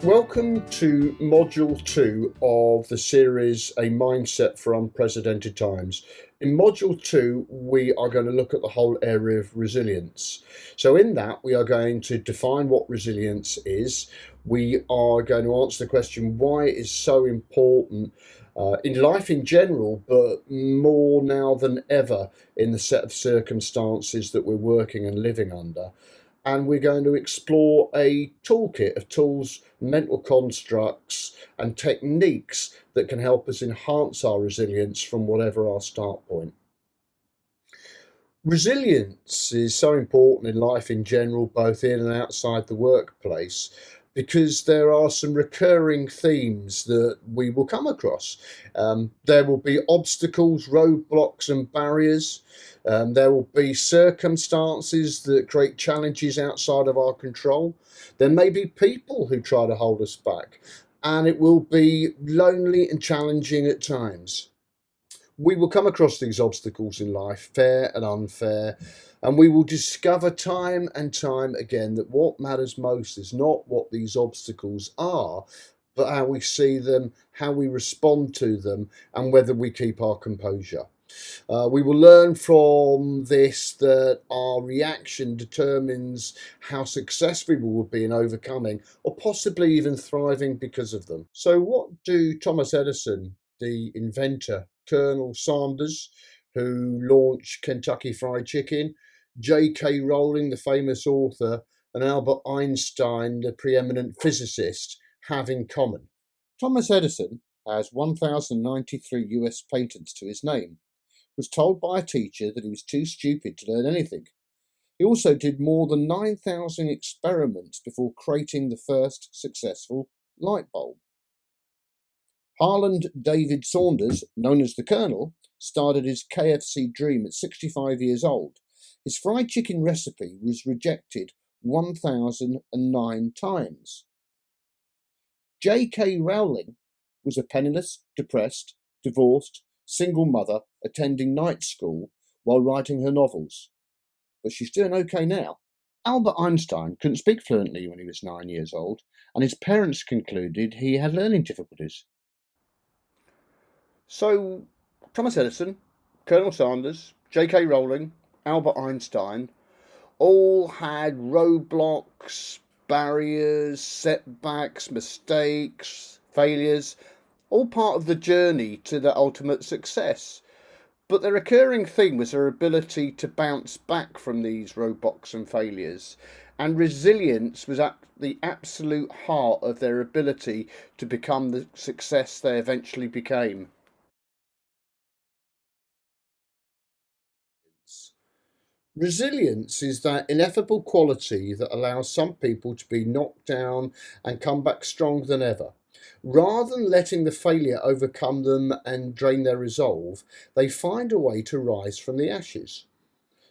Welcome to Module 2 of the series A Mindset for Unprecedented Times. In Module 2, we are going to look at the whole area of resilience. So in that, we are going to define what resilience is. We are going to answer the question why it is so important in life in general, but more now than ever in the set of circumstances that we're working and living under. And we're going to explore a toolkit of tools, mental constructs, and techniques that can help us enhance our resilience from whatever our start point. Resilience is so important in life in general, both in and outside the workplace, because there are some recurring themes that we will come across. There will be obstacles, roadblocks, and barriers. There will be circumstances that create challenges outside of our control. There may be people who try to hold us back, and it will be lonely and challenging at times. We will come across these obstacles in life, fair and unfair, and we will discover time and time again that what matters most is not what these obstacles are, but how we see them, how we respond to them, and whether we keep our composure. We will learn from this that our reaction determines how successful we will be in overcoming or possibly even thriving because of them. So, what do Thomas Edison, the inventor, Colonel Sanders, who launched Kentucky Fried Chicken, J.K. Rowling, the famous author, and Albert Einstein, the preeminent physicist, have in common? Thomas Edison has 1,093 US patents to his name, was told by a teacher that he was too stupid to learn anything. He also did more than 9,000 experiments before creating the first successful light bulb. Harland David Saunders, known as the Colonel, started his KFC dream at 65 years old. His fried chicken recipe was rejected 1,009 times. J.K. Rowling was a penniless, depressed, divorced, single mother attending night school while writing her novels. But she's doing okay now. Albert Einstein couldn't speak fluently when he was 9 years old, and his parents concluded he had learning difficulties. So, Thomas Edison, Colonel Sanders, J.K. Rowling, Albert Einstein all had roadblocks, barriers, setbacks, mistakes, failures, all part of the journey to the ultimate success. But the recurring theme was their ability to bounce back from these roadblocks and failures. And resilience was at the absolute heart of their ability to become the success they eventually became. Resilience is that ineffable quality that allows some people to be knocked down and come back stronger than ever. Rather than letting the failure overcome them and drain their resolve, they find a way to rise from the ashes.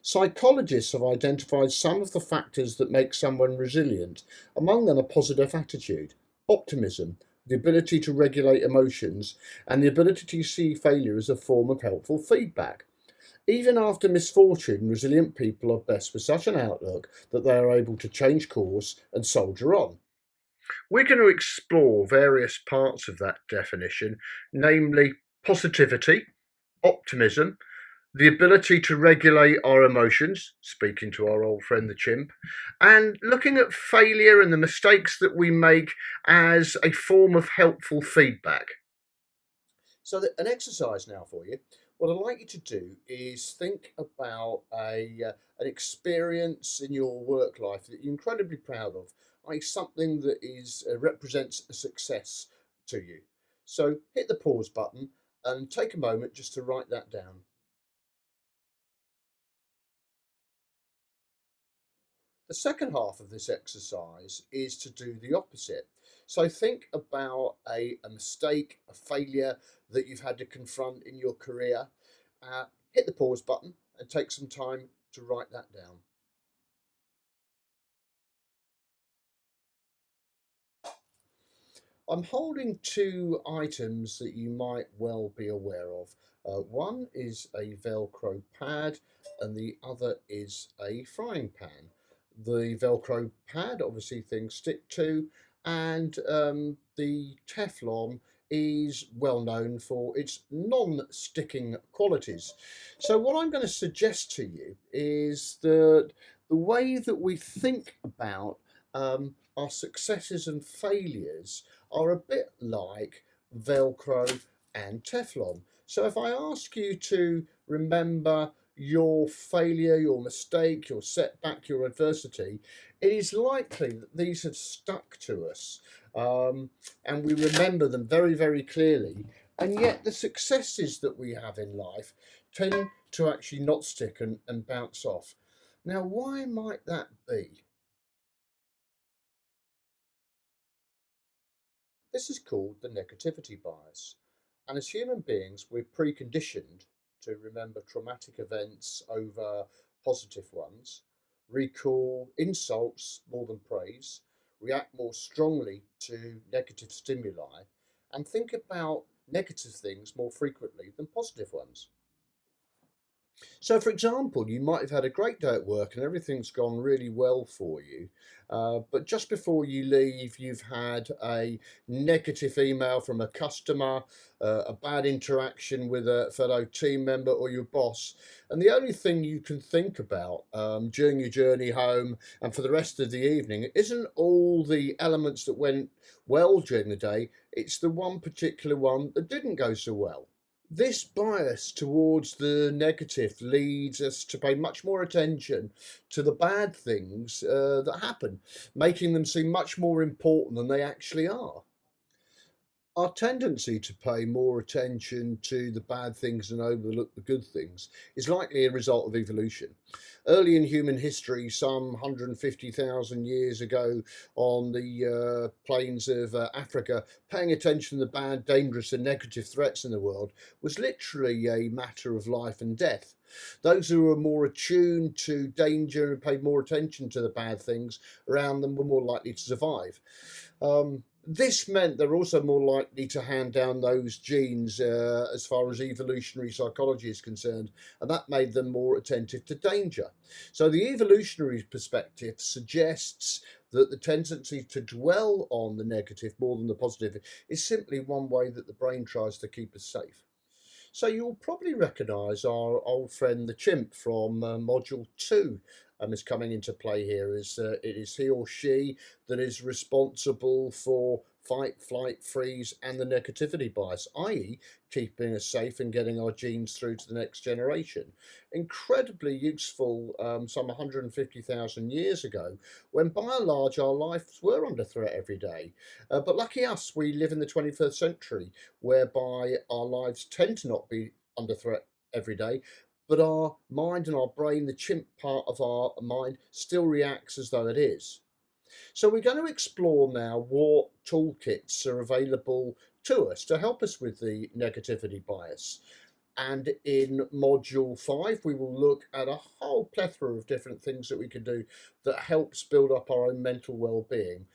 Psychologists have identified some of the factors that make someone resilient, among them a positive attitude, optimism, the ability to regulate emotions, and the ability to see failure as a form of helpful feedback. Even after misfortune, resilient people are blessed with such an outlook that they are able to change course and soldier on. We're going to explore various parts of that definition, namely positivity, optimism, the ability to regulate our emotions, speaking to our old friend the chimp, and looking at failure and the mistakes that we make as a form of helpful feedback. So, an exercise now for you. What I'd like you to do is think about an experience in your work life that you're incredibly proud of, like something that is represents a success to you. So, hit the pause button and take a moment just to write that down. The second half of this exercise is to do the opposite. So think about a mistake, a failure that you've had to confront in your career. Hit the pause button and take some time to write that down. I'm holding two items that you might well be aware of. One is a Velcro pad and the other is a frying pan. The Velcro pad, obviously things stick to, and the Teflon is well known for its non-sticking qualities. So what I'm going to suggest to you is that the way that we think about our successes and failures are a bit like Velcro and Teflon. So if I ask you to remember your failure, your mistake, your setback, your adversity, it is likely that these have stuck to us, and we remember them very, very clearly. And yet, the successes that we have in life tend to actually not stick and bounce off. Now, why might that be? This is called the negativity bias. And as human beings, we're preconditioned to remember traumatic events over positive ones, recall insults more than praise, react more strongly to negative stimuli, and think about negative things more frequently than positive ones. So, for example, you might have had a great day at work and everything's gone really well for you. But just before you leave, you've had a negative email from a customer, a bad interaction with a fellow team member or your boss. And the only thing you can think about during your journey home and for the rest of the evening isn't all the elements that went well during the day, it's the one particular one that didn't go so well. This bias towards the negative leads us to pay much more attention to the bad things that happen, making them seem much more important than they actually are. Our tendency to pay more attention to the bad things and overlook the good things is likely a result of evolution. Early in human history, some 150,000 years ago, on the plains of Africa, paying attention to the bad, dangerous, and negative threats in the world was literally a matter of life and death. Those who were more attuned to danger and paid more attention to the bad things around them were more likely to survive. This meant they're also more likely to hand down those genes as far as evolutionary psychology is concerned, and that made them more attentive to danger. So, the evolutionary perspective suggests that the tendency to dwell on the negative more than the positive is simply one way that the brain tries to keep us safe. So you'll probably recognise our old friend the chimp from module two is coming into play here. It is he or she that is responsible for fight, flight, freeze, and the negativity bias, i.e., keeping us safe and getting our genes through to the next generation. Incredibly useful some 150,000 years ago, when by and large our lives were under threat every day. But lucky us, we live in the 21st century, whereby our lives tend to not be under threat every day, but our mind and our brain, the chimp part of our mind, still reacts as though it is. So we're going to explore now what toolkits are available to us to help us with the negativity bias. And in module five, we will look at a whole plethora of different things that we can do that helps build up our own mental well-being.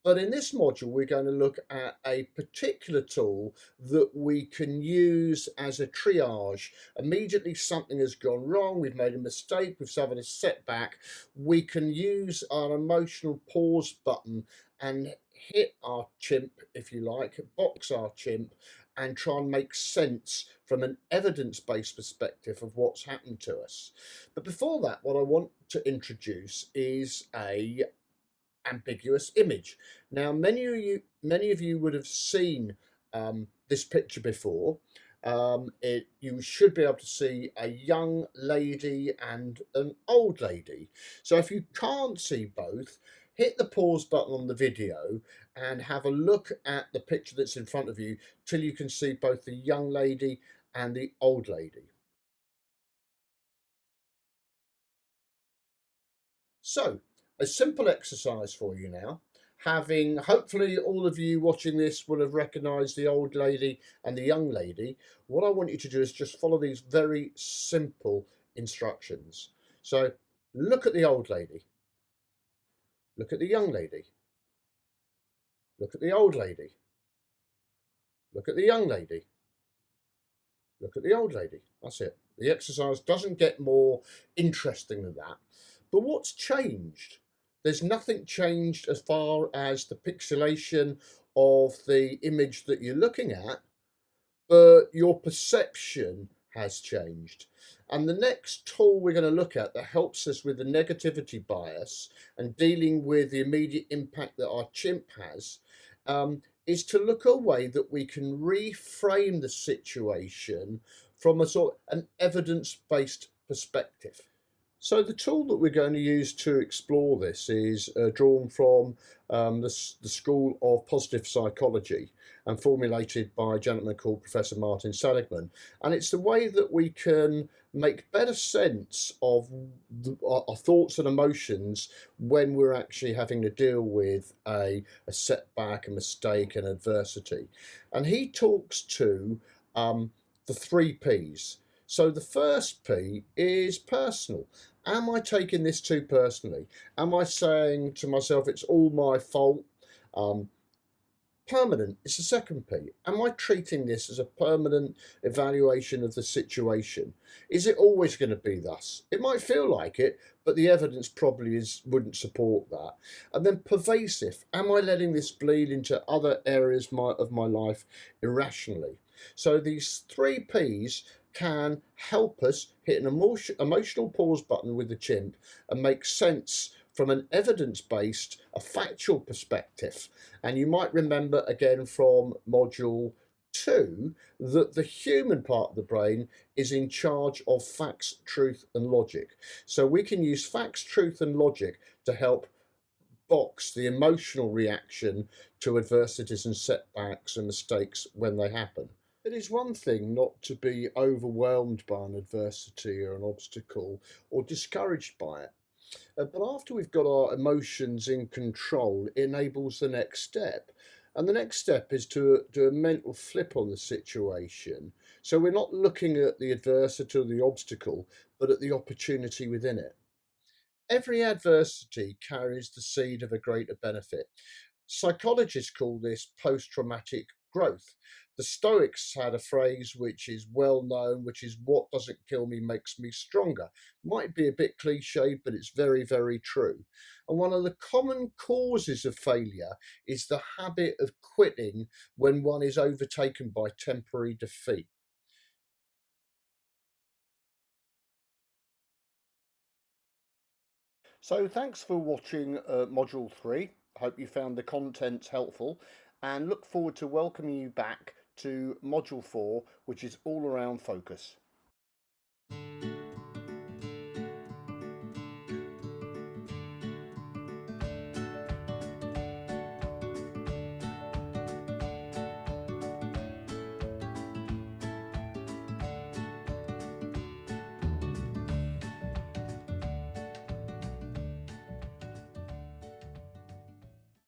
But in this module, we're going to look at a particular tool that we can use as a triage. Immediately something has gone wrong, we've made a mistake, we've suffered a setback, we can use our emotional pause button and hit our chimp, if you like, box our chimp, and try and make sense from an evidence-based perspective of what's happened to us. But before that, what I want to introduce is a ambiguous image. Now, many of you would have seen this picture before. You should be able to see a young lady and an old lady. So if you can't see both, hit the pause button on the video and have a look at the picture that's in front of you till you can see both the young lady and the old lady. So, a simple exercise for you now. Having hopefully all of you watching this will have recognised the old lady and the young lady. What I want you to do is just follow these very simple instructions. So, look at the old lady, look at the young lady, look at the old lady, look at the young lady, look at the old lady. That's it. The exercise doesn't get more interesting than that. But what's changed? There's nothing changed as far as the pixelation of the image that you're looking at, but your perception has changed. And the next tool we're going to look at that helps us with the negativity bias and dealing with the immediate impact that our chimp has is to look at a way that we can reframe the situation from a sort of an evidence-based perspective. So the tool that we're going to use to explore this is drawn from the School of Positive Psychology and formulated by a gentleman called Professor Martin Seligman. And it's the way that we can make better sense of our thoughts and emotions when we're actually having to deal with a setback, a mistake, an adversity. And he talks to the three P's. So the first P is personal. Am I taking this too personally? Am I saying to myself, it's all my fault? Um, Permanent is the second P. Am I treating this as a permanent evaluation of the situation? Is it always going to be thus? It might feel like it, but the evidence probably wouldn't support that. And then pervasive. Am I letting this bleed into other areas of my life irrationally? So these three P's can help us hit an emotional pause button with the chimp and make sense from an evidence-based, a factual perspective. And you might remember again from module 2 that the human part of the brain is in charge of facts, truth, and logic. So we can use facts, truth, and logic to help box the emotional reaction to adversities and setbacks and mistakes when they happen. It is one thing not to be overwhelmed by an adversity or an obstacle or discouraged by it. But after we've got our emotions in control, it enables the next step. And the next step is to do a mental flip on the situation. So we're not looking at the adversity or the obstacle, but at the opportunity within it. Every adversity carries the seed of a greater benefit. Psychologists call this post traumatic growth. The Stoics had a phrase which is well known, which is what doesn't kill me makes me stronger. Might be a bit cliche, but it's very, very true. And one of the common causes of failure is the habit of quitting when one is overtaken by temporary defeat. So thanks for watching Module 3. Hope you found the contents helpful and look forward to welcoming you back to Module 4, which is all around focus.